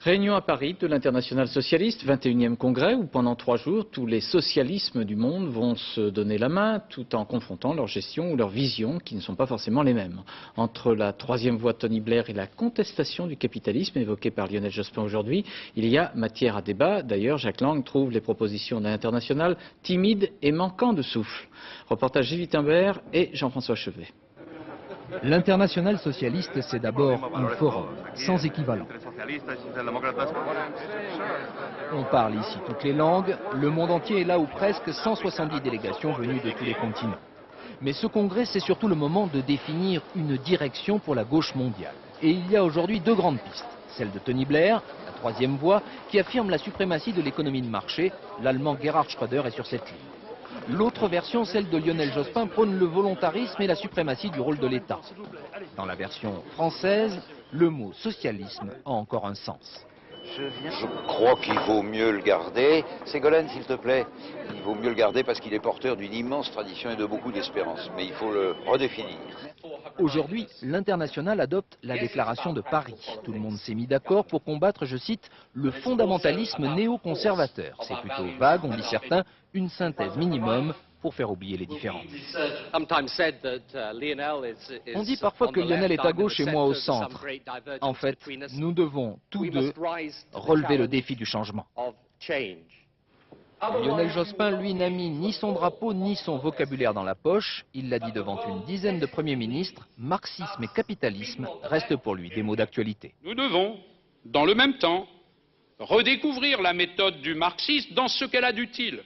Réunion à Paris de l'Internationale socialiste, 21e congrès, où pendant 3 jours, tous les socialismes du monde vont se donner la main, tout en confrontant leur gestion ou leur vision, qui ne sont pas forcément les mêmes. Entre la troisième voie de Tony Blair et la contestation du capitalisme évoquée par Lionel Jospin aujourd'hui, il y a matière à débat. D'ailleurs, Jacques Lang trouve les propositions de l'Internationale timides et manquant de souffle. Reportage Gilles Wittenberg et Jean-François Chevet. L'Internationale socialiste, c'est d'abord un forum, sans équivalent. On parle ici toutes les langues, le monde entier est là où presque 170 délégations venues de tous les continents. Mais ce congrès, c'est surtout le moment de définir une direction pour la gauche mondiale. Et il y a aujourd'hui 2 grandes pistes. Celle de Tony Blair, la troisième voie, qui affirme la suprématie de l'économie de marché. L'Allemand Gerhard Schröder est sur cette ligne. L'autre version, celle de Lionel Jospin, prône le volontarisme et la suprématie du rôle de l'État. Dans la version française, le mot socialisme a encore un sens. Je crois qu'il vaut mieux le garder. Ségolène, s'il te plaît. Il vaut mieux le garder parce qu'il est porteur d'une immense tradition et de beaucoup d'espérance. Mais il faut le redéfinir. Aujourd'hui, l'Internationale adopte la déclaration de Paris. Tout le monde s'est mis d'accord pour combattre, je cite, le fondamentalisme néoconservateur. C'est plutôt vague, ont dit certains, une synthèse minimum pour faire oublier les différences. On dit parfois que Lionel est à gauche et moi au centre. En fait, nous devons tous deux relever le défi du changement. Lionel Jospin, lui, n'a mis ni son drapeau ni son vocabulaire dans la poche. Il l'a dit devant une dizaine de premiers ministres, marxisme et capitalisme restent pour lui des mots d'actualité. Nous devons, dans le même temps, redécouvrir la méthode du marxisme dans ce qu'elle a d'utile.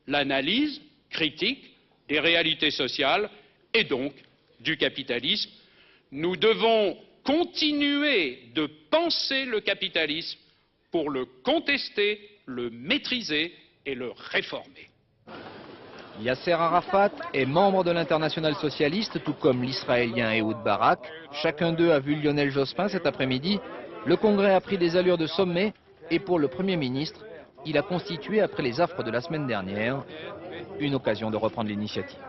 L'analyse critique des réalités sociales et donc du capitalisme. Nous devons continuer de penser le capitalisme pour le contester, le maîtriser et le réformer. Yasser Arafat est membre de l'Internationale socialiste, tout comme l'Israélien Ehud Barak. Chacun d'eux a vu Lionel Jospin cet après-midi. Le congrès a pris des allures de sommet et pour le Premier ministre, il a constitué, après les affres de la semaine dernière, une occasion de reprendre l'initiative.